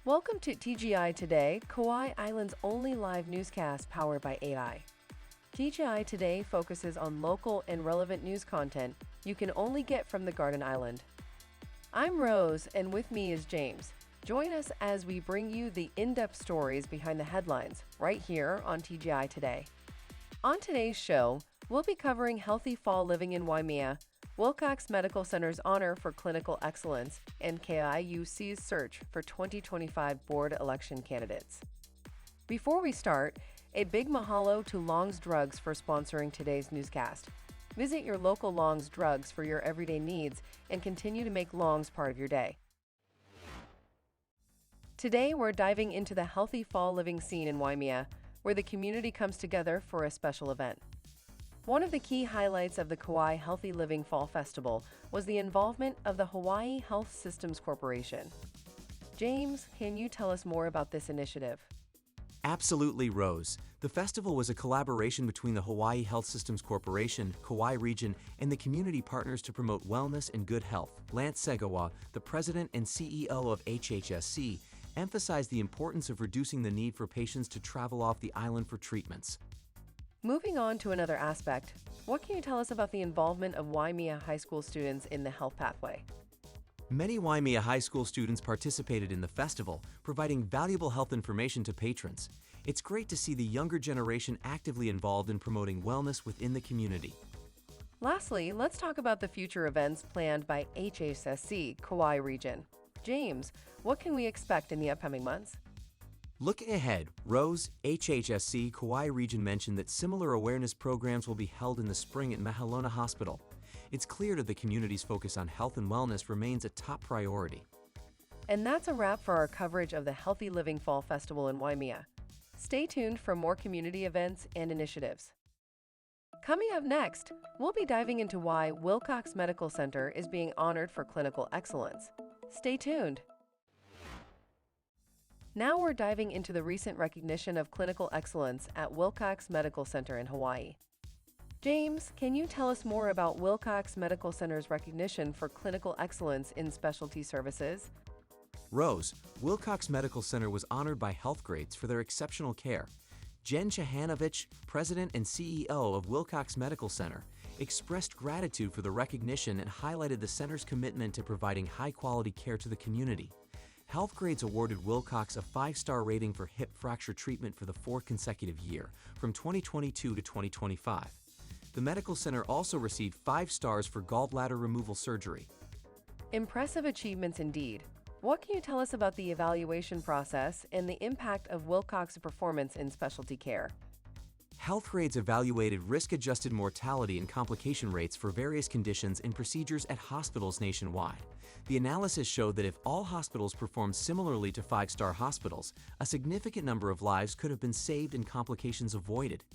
Welcome to TGI Today, Kauai Island's only live newscast powered by AI. TGI Today focuses on local and relevant news content you can only get from the Garden Island. I'm Rose, and with me is James. Join us as we bring you the in-depth stories behind the headlines right here on TGI Today. On today's show, we'll be covering healthy fall living in Waimea, Wilcox Medical Center's honor for clinical excellence, and KIUC's search for 2025 board election candidates. Before we start, a big mahalo to Long's Drugs for sponsoring today's newscast. Visit your local Long's Drugs for your everyday needs and continue to make Long's part of your day. Today, we're diving into the healthy fall living scene in Waimea, where the community comes together for a special event. One of the key highlights of the Kauai Healthy Living Fall Festival was the involvement of the Hawaii Health Systems Corporation. James, can you tell us more about this initiative? Absolutely, Rose. The festival was a collaboration between the Hawaii Health Systems Corporation, Kauai Region, and the community partners to promote wellness and good health. Lance Segawa, the president and CEO of HHSC, emphasized the importance of reducing the need for patients to travel off the island for treatments. Moving on to another aspect, what can you tell us about the involvement of Waimea High School students in the health pathway? Many Waimea High School students participated in the festival, providing valuable health information to patrons. It's great to see the younger generation actively involved in promoting wellness within the community. Lastly, let's talk about the future events planned by HHSC Kauai Region. James, what can we expect in the upcoming months? Looking ahead, Rose, HHSC Kauai Region mentioned that similar awareness programs will be held in the spring at Mahalona Hospital. It's clear that the community's focus on health and wellness remains a top priority. And that's a wrap for our coverage of the Healthy Living Fall Festival in Waimea. Stay tuned for more community events and initiatives. Coming up next, we'll be diving into why Wilcox Medical Center is being honored for clinical excellence. Stay tuned. Now we're diving into the recent recognition of clinical excellence at Wilcox Medical Center in Hawaii. James, can you tell us more about Wilcox Medical Center's recognition for clinical excellence in specialty services? Rose, Wilcox Medical Center was honored by health grades for their exceptional care. Jen Chahanovich, president and CEO of Wilcox Medical Center, expressed gratitude for the recognition and highlighted the center's commitment to providing high-quality care to the community. Health Grades awarded Wilcox a 5-star rating for hip fracture treatment for the 4th consecutive year, from 2022 to 2025. The medical center also received 5 stars for gallbladder removal surgery. Impressive achievements indeed. What can you tell us about the evaluation process and the impact of Wilcox's performance in specialty care? Health Grades evaluated risk-adjusted mortality and complication rates for various conditions and procedures at hospitals nationwide. The analysis showed that if all hospitals performed similarly to 5-star hospitals, a significant number of lives could have been saved and complications avoided.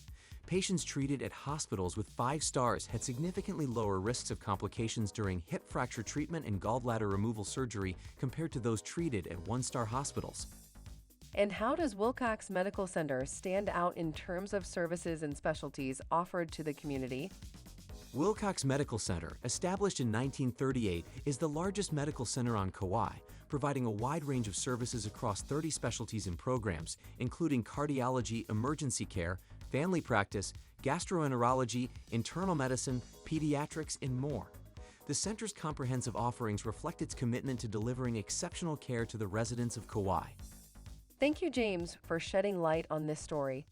Patients treated at hospitals with 5 stars had significantly lower risks of complications during hip fracture treatment and gallbladder removal surgery compared to those treated at 1-star hospitals. And how does Wilcox Medical Center stand out in terms of services and specialties offered to the community? Wilcox Medical Center, established in 1938, is the largest medical center on Kauai, providing a wide range of services across 30 specialties and programs, including cardiology, emergency care, family practice, gastroenterology, internal medicine, pediatrics, and more. The center's comprehensive offerings reflect its commitment to delivering exceptional care to the residents of Kauai. Thank you, James, for shedding light on this story.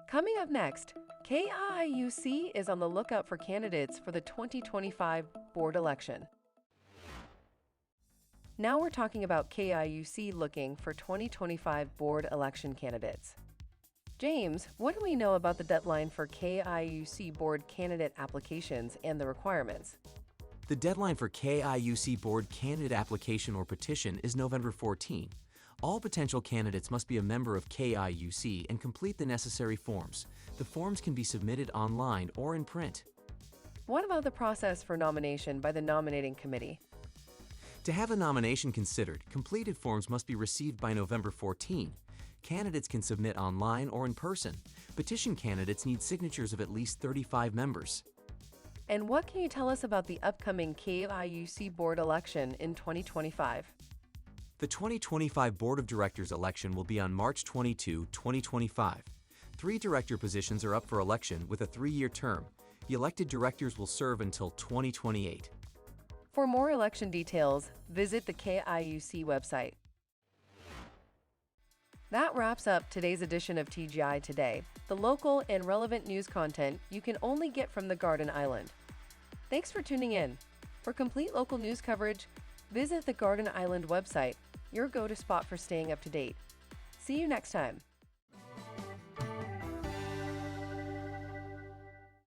Coming up next, KIUC is on the lookout for candidates for the 2025 board election. Now we're talking about KIUC looking for 2025 board election candidates. James, what do we know about the deadline for KIUC board candidate applications and the requirements? The deadline for KIUC board candidate application or petition is November 14. All potential candidates must be a member of KIUC and complete the necessary forms. The forms can be submitted online or in print. What about the process for nomination by the nominating committee? To have a nomination considered, completed forms must be received by November 14. Candidates can submit online or in person. Petition candidates need signatures of at least 35 members. And what can you tell us about the upcoming KIUC board election in 2025? The 2025 Board of Directors election will be on March 22, 2025. 3 director positions are up for election with a 3-year term. The elected directors will serve until 2028. For more election details, visit the KIUC website. That wraps up today's edition of TGI Today, the local and relevant news content you can only get from the Garden Island. Thanks for tuning in. For complete local news coverage, visit the Garden Island website, your go-to spot for staying up to date. See you next time.